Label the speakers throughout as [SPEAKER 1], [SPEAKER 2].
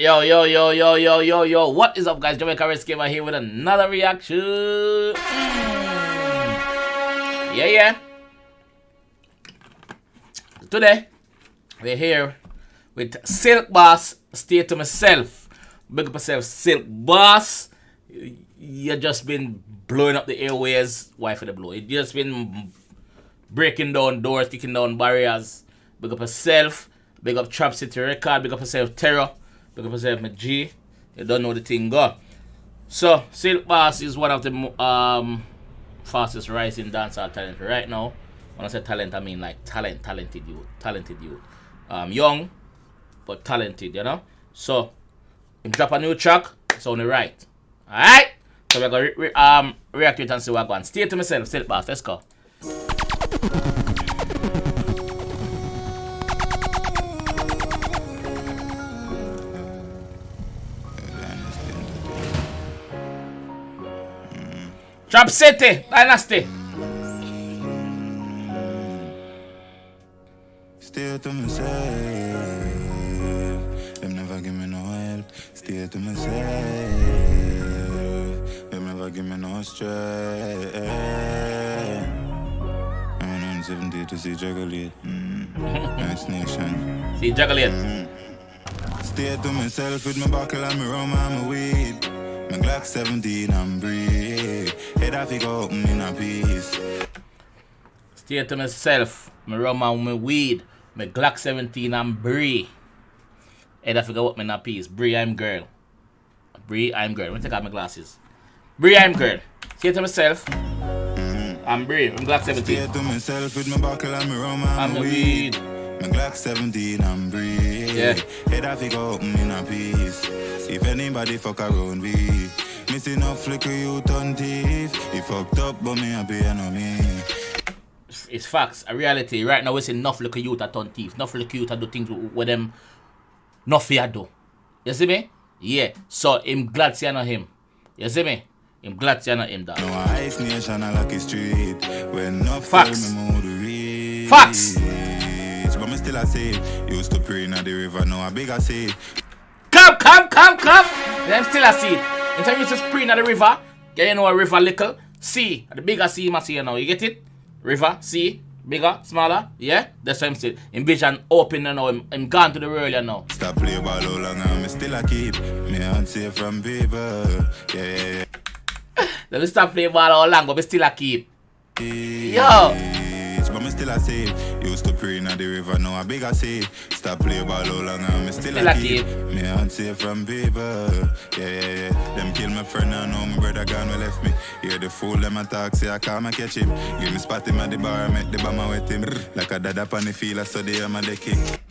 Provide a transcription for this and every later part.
[SPEAKER 1] Yo. What is up, guys? JAMAICA'S here with another reaction. Yeah. Today, we're here with Silk Boss. Stay to myself. Big up yourself, Silk Boss. You just been blowing up the airways. Why for the blow? You just been breaking down doors, kicking down barriers. Big up yourself. Big up ChopCity record. Big up yourself, Terro. Big up yourself, my G. You don't know the thing go. So, Silk Boss is one of the fastest rising dancehall talent right now. When I say talent, I mean like talented youth. Young, but talented, you know. So, him drop a new track, it's on the right. Alright? So we're gonna react to it and see what I'm going. Stay to myself, Silk Boss, let's go. ChopCity, Dynasty.
[SPEAKER 2] Stay to myself. Them never give me no help. Stay to myself. Them never give me no stress. I'm on 70 to see juggle it. Nice nation.
[SPEAKER 1] See juggle it.
[SPEAKER 2] Stay to myself with my buckle and my rum and my weed. My Glock 17 and breathe. Head off you go open in a piece.
[SPEAKER 1] Stay to myself. My rum and my weed. My Glock 17 and Bree. Head off you go open in a piece. Bree, I'm girl. Bree, I'm girl. Let me take out my glasses. Bree, I'm girl. Stay to myself. I'm Bree. I'm Glock 17.
[SPEAKER 2] Stay to myself with my buckle and my rum and my weed. My Glock 17 and breathe.
[SPEAKER 1] Yeah.
[SPEAKER 2] Head off you go open in a piece. If anybody fuck around me, missing up flicker you turn thief. He fucked up but me happy and on me.
[SPEAKER 1] It's facts, a reality. Right now we see enough little youth at turn thief. Enough little youth at do things with them not fear do. You see me? Yeah. So I'm glad to know him. You see me? I'm glad to know him that.
[SPEAKER 2] No ice nation a lucky street. When no
[SPEAKER 1] facts.
[SPEAKER 2] Me mood reach.
[SPEAKER 1] Facts.
[SPEAKER 2] But me still a say used to pray in the river now a bigger say.
[SPEAKER 1] Come. Them still a see. In time you just spring in the river, you know a river little, sea. The bigger sea you must see you now. You get it? River, sea, bigger, smaller, yeah? That's what I'm saying. In vision open now, I'm gone to the world you know.
[SPEAKER 2] Stop play ball all long and me still a keep me unsafe from people. Yeah.
[SPEAKER 1] Let me stop playing ball all long, but we still a keep. Yo!
[SPEAKER 2] But me still a say used to pray in the river now a bigger say. Stop play ball all long and me still a keep me unsafe from people. Yeah. Them kill my friend and now my brother gone we left me. Hear the fool them attack say I can't catch him. Give me spot him at the bar make the bomber wet him. Like a dad up on the field so they am a the kick.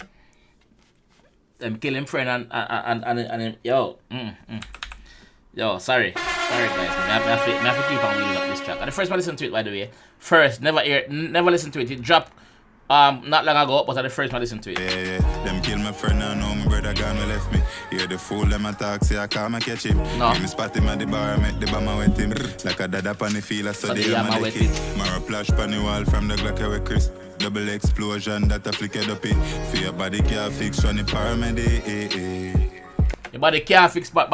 [SPEAKER 1] Them kill him friend and yo. Yo, sorry guys. I have to keep on wheeling up this track. And the first one listen to it by the way. First, never listen to it. It dropped not long ago, but the first one listen to it.
[SPEAKER 2] Yeah. Them kill my friend and now my brother gone we left me. Hear the fool them attack say I can't catch him.
[SPEAKER 1] No.
[SPEAKER 2] Give me spot him at the bar make the bomber wet him. Like a dad up on the field so they am a the kick. Mara plash pan the wall from the Glock with Chris. Double explosion that a flicker up it. For your body can't fix from the paramedic.
[SPEAKER 1] Your body can't fix from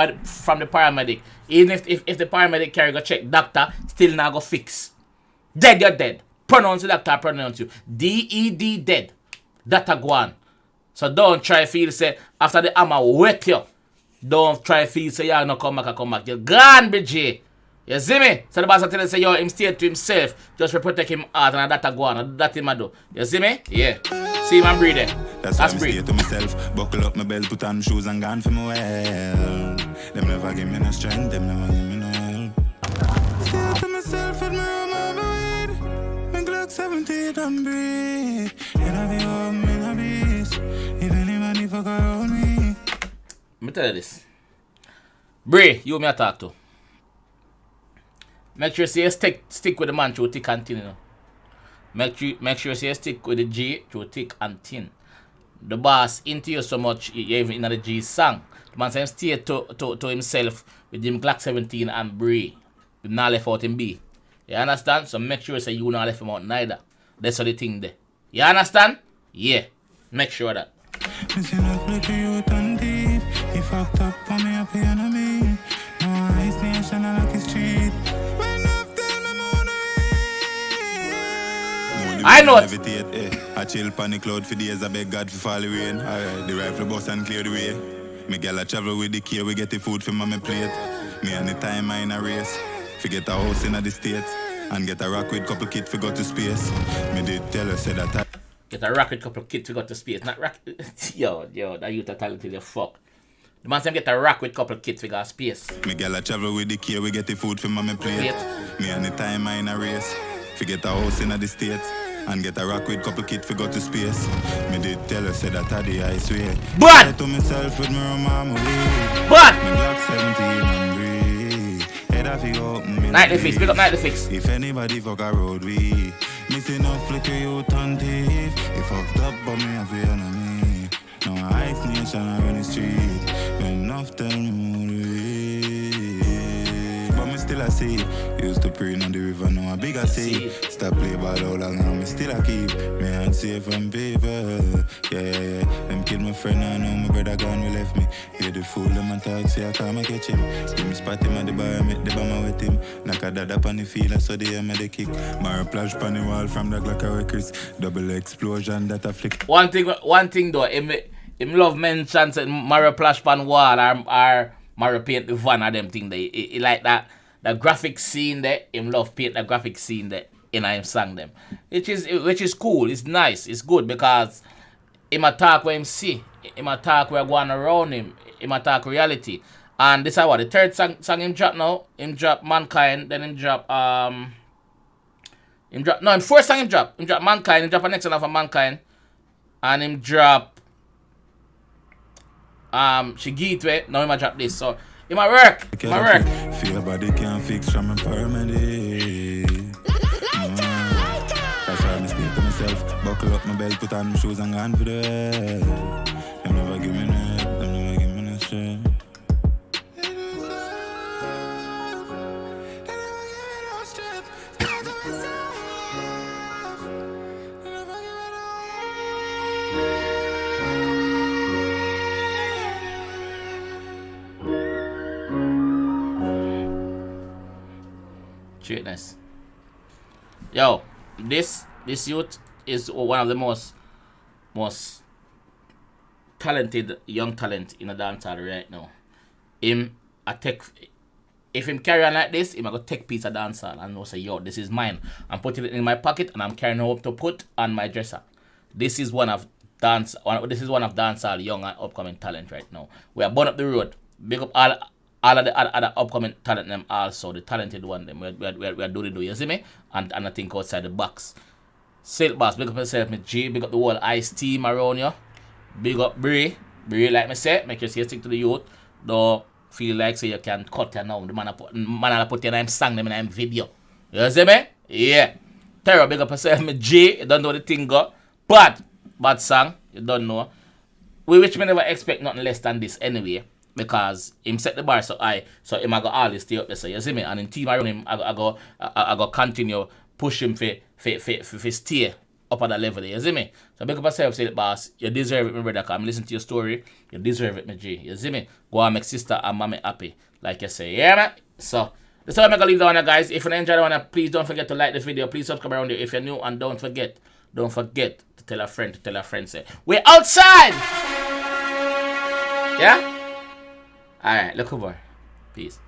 [SPEAKER 1] the paramedic. Even if the paramedic carry go check doctor, still not go fix. Dead, you're dead. Pronounce the doctor, pronounce you. D-E-D dead. That a go on. So don't try feel say after the hammer wet you. Don't try feel say you're not come back. You're gone, BG. You see me? So the boss tell you say yo him stay to himself just to protect him heart and that a go on. That him a do. You see me? Yeah. See him and breathe there.
[SPEAKER 2] That's why I stay to myself. Buckle up my belt, put on shoes and gone for my well. Them never give me no strength, them never give me no help. Stay to myself with my room and my weed. My Glock 17 and breathe. And I be home in a beast. If anybody fuck around me.
[SPEAKER 1] Let me tell you this. Bree, you me a talk to. Make sure you stick with the man through thick and thin, you know. Make sure you stick with the G through thick and thin. The boss into you so much, you even in the G song. The man says stay to himself with him Glock 17 and Bree. You not left out him B. You understand? So make sure say you not left him out neither. That's all the thing there. You understand? Yeah. Make sure that.
[SPEAKER 2] fucked up, put me up here on me. No ice nation, I like his street. When enough tell me more
[SPEAKER 1] I know it.
[SPEAKER 2] I chill pan the cloud for days, I beg God for fall the rain. Alright, the rifle bust and clear the way. Me gal a travel with the care, we get the food from my plate. Me and the time I in a race. Forget a house in the States. And get a rock with couple kit for go to space. Me did tell her, said that I
[SPEAKER 1] get a rock with couple kit for go to space. Not rock. yo, that youth are talented as fuck. The man say get a rock with couple kit for go to space.
[SPEAKER 2] Me gal a travel with the care, we get the food from my plate. Me and the time I in a race. Forget a house in the States. And get a rock with couple kit for go to space. Me did tell her, said that I the I swear.
[SPEAKER 1] But
[SPEAKER 2] I to myself with my mama weed.
[SPEAKER 1] But
[SPEAKER 2] me Glock 17 and breathe. Head off you open me.
[SPEAKER 1] Nightly fix, pick up Nightly fix.
[SPEAKER 2] If anybody fuck a road we missing no flicker you turn thief. If fucked up but me have you on me. No ice nation I run the street. When enough tell me more but me still I see. Used to pray on the river, now a bigger sea. Stop play ball all long and me still a keep. Me hand safe from people. Yeah. Them kill my friend and now my brother gone, we left me. Hear the fool, them and talk, say I can't catch him. Give me spot him at the bar, make the bomber with him. Knock a dad up on the field, so they made the kick. Mara plash pan the wall from the Glock records. Double explosion that a flick.
[SPEAKER 1] One thing though, him love mention say Mara plash pan wall or Mara paint the van or them thing they he like that. The graphic scene there, him love paint the graphic scene there in him sang them. Which is cool, it's nice, it's good because him attack where him see, him attack where going around him attack reality. And this is what the third song him drop now. Him drop Mankind, then him drop him first song him drop Mankind, him drop a next one for Mankind, and him drop Shigitwe, now him a drop this. So it might work.
[SPEAKER 2] Feel body can't fix from a paramedic. That's why I speak to myself. Buckle up my belt, put on my shoes and gone for the head. Them never give me that, them never give me that shit.
[SPEAKER 1] Sweetness. Yo, this youth is one of the most talented young talent in the dancehall right now. If him carry on like this, him I go take piece of dancehall and know say, yo, this is mine. I'm putting it in my pocket and I'm carrying it up to put on my dresser. This is one of dancehall young and upcoming talent right now. We are born up the road. Big up all of the other upcoming talent them also, the talented one them. We are doing you see me? And I think outside the box. Silk Boss, big up yourself, me G, big up the whole Ice team around you. Big up Bree like me say, make sure you stick to the youth. Don't feel like so you can cut you now. The man put your name song them in a video. You see me? Yeah. Terro, big up yourself, me G, you don't know the thing go. Bad song, you don't know. Which me never expect nothing less than this anyway. Because him set the bar so high, so him I go always stay up there. So you see me, and in team around him, I go continue push him for stay up at that level. You see me? So make up yourself, say the boss. You deserve it, my brother. Come listen to your story. You deserve it, my G. You see me? Go and make sister and mommy happy, like you say. Yeah, man. So that's how I'm gonna leave the one, guys. If you enjoyed the one, please don't forget to like the video. Please subscribe around here if you're new, and don't forget to tell a friend. Say we're outside. Yeah. Alright, look over. Peace.